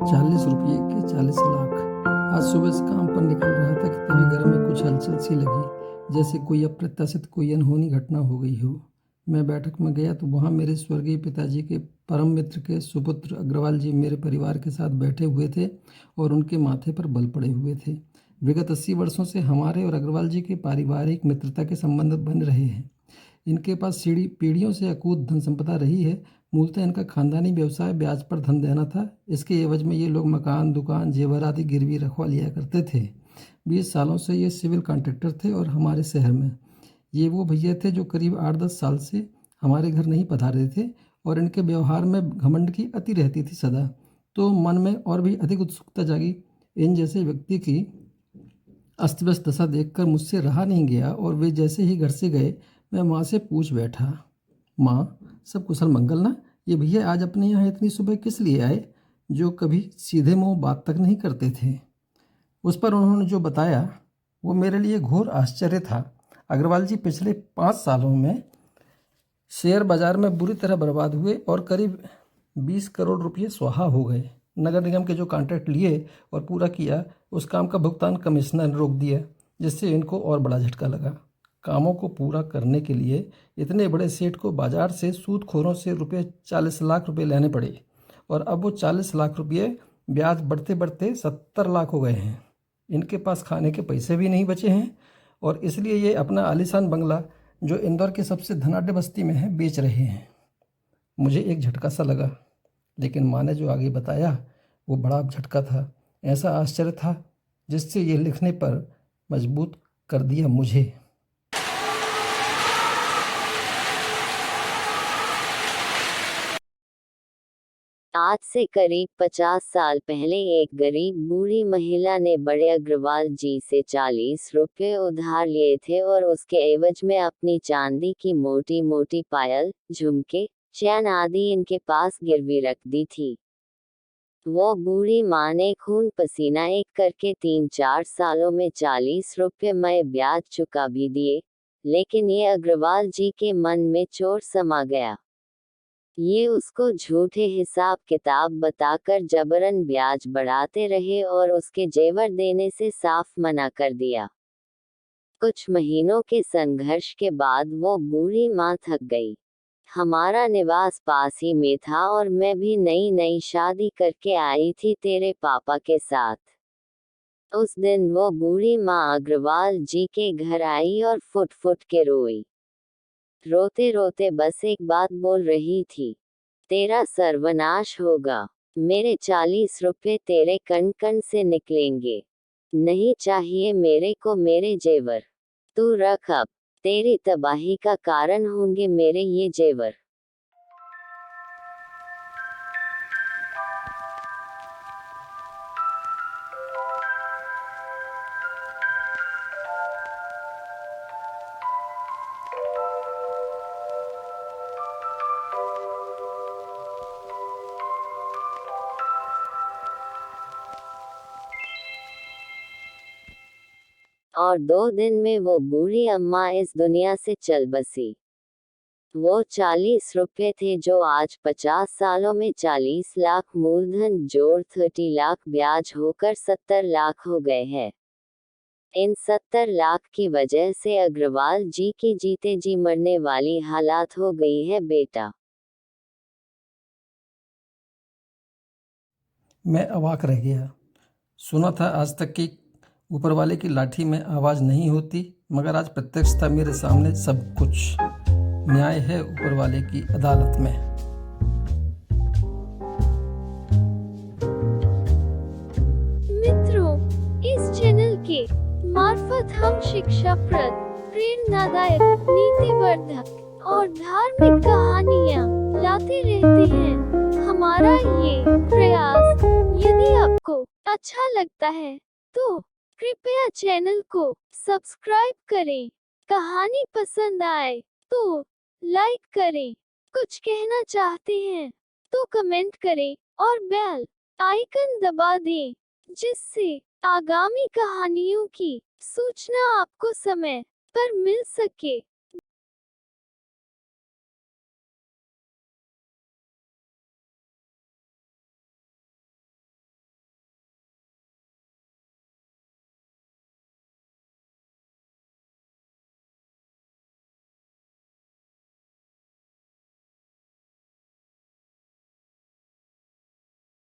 ₹40 के 40 लाख। आज सुबह से काम पर निकल रहा था कि तभी घर में कुछ हलचल सी लगी, जैसे कोई अप्रत्याशित कोई अनहोनी घटना हो गई हो। मैं बैठक में गया तो वहाँ मेरे स्वर्गीय पिताजी के परम मित्र के सुपुत्र अग्रवाल जी मेरे परिवार के साथ बैठे हुए थे और उनके माथे पर बल पड़े हुए थे। विगत 80 वर्षों से हमारे और अग्रवाल जी के पारिवारिक मित्रता के संबंध बन रहे हैं। इनके पास सीढ़ी पीढ़ियों से अकूत धन संपदा रही है। मूलतः इनका खानदानी व्यवसाय ब्याज पर धन देना था। इसके एवज में ये लोग मकान, दुकान, जेवर आदि गिरवी रखवा लिया करते थे। 20 सालों से ये सिविल कॉन्ट्रैक्टर थे और हमारे शहर में ये वो भैया थे जो करीब 8-10 साल से हमारे घर नहीं पधारे थे और इनके व्यवहार में घमंड की अति रहती थी सदा। तो मन में और भी अधिक उत्सुकता जागी। इन जैसे व्यक्ति की अस्त व्यस्त दशा देखकर मुझसे रहा नहीं गया और वे जैसे ही घर से गए मैं माँ से पूछ बैठा, माँ, सब कुशल मंगल ना? ये भैया आज अपने यहाँ इतनी सुबह किस लिए आए, जो कभी सीधे मुंह बात तक नहीं करते थे। उस पर उन्होंने जो बताया वो मेरे लिए घोर आश्चर्य था। अग्रवाल जी पिछले 5 सालों में शेयर बाजार में बुरी तरह बर्बाद हुए और करीब 20 करोड़ रुपये स्वाहा हो गए। नगर निगम के जो कॉन्ट्रैक्ट लिए और पूरा किया, उस काम का भुगतान कमिश्नर ने रोक दिया, जिससे इनको और बड़ा झटका लगा। कामों को पूरा करने के लिए इतने बड़े सेठ को बाजार से सूदखोरों से रुपये 40 लाख रुपए लेने पड़े और अब वो 40 लाख रुपये ब्याज बढ़ते बढ़ते 70 लाख हो गए हैं। इनके पास खाने के पैसे भी नहीं बचे हैं और इसलिए ये अपना आलीशान बंगला जो इंदौर की सबसे धनाढ्य बस्ती में है बेच रहे हैं। मुझे एक झटका सा लगा, लेकिन माँ ने जो आगे बताया वो बड़ा झटका था। ऐसा आश्चर्य था जिससे ये लिखने पर मजबूत कर दिया मुझे। आज से करीब 50 साल पहले एक गरीब बूढ़ी महिला ने बड़े अग्रवाल जी से 40 रुपये उधार लिए थे और उसके एवज में अपनी चांदी की मोटी मोटी पायल, झुमके, चैन आदि इनके पास गिरवी रख दी थी। वो बूढ़ी माँ ने खून पसीना एक करके 3-4 सालों में 40 रुपये में ब्याज चुका भी दिए, लेकिन ये अग्रवाल जी के मन में चोर समा गया। ये उसको झूठे हिसाब किताब बताकर जबरन ब्याज बढ़ाते रहे और उसके जेवर देने से साफ मना कर दिया। कुछ महीनों के संघर्ष के बाद वो बूढ़ी माँ थक गई। हमारा निवास पास ही में था और मैं भी नई नई शादी करके आई थी तेरे पापा के साथ। उस दिन वो बूढ़ी माँ अग्रवाल जी के घर आई और फुट फुट के रोई। रोते रोते बस एक बात बोल रही थी, तेरा सर्वनाश होगा। मेरे 40 रुपए तेरे कण कण से निकलेंगे। नहीं चाहिए मेरे को मेरे जेवर। तू रख अब। तेरी तबाही का कारण होंगे मेरे ये जेवर। और 2 दिन में वो बूढ़ी अम्मा इस दुनिया से चल बसी। वो 40 रुपए थे जो आज 50 सालों में 40 लाख मूलधन जोड़ 30 लाख ब्याज होकर 70 लाख हो गए हैं। इन 70 लाख की वजह से अग्रवाल जी की जीते जी मरने वाली हालात हो गई है बेटा। मैं अवाक रह गया। सुना था आज तक कि ऊपर वाले की लाठी में आवाज़ नहीं होती, मगर आज प्रत्यक्ष था मेरे सामने सब कुछ। न्याय है ऊपर वाले की अदालत में। मित्रों, इस चैनल के मार्फत हम शिक्षाप्रद, प्रेरणादायक, नीतिवर्धक और धार्मिक कहानियाँ लाते रहते हैं। हमारा ये प्रयास यदि आपको अच्छा लगता है तो कृपया चैनल को सब्सक्राइब करें। कहानी पसंद आए तो लाइक करें। कुछ कहना चाहते हैं तो कमेंट करें और बेल आइकन दबा दें, जिससे आगामी कहानियों की सूचना आपको समय पर मिल सके।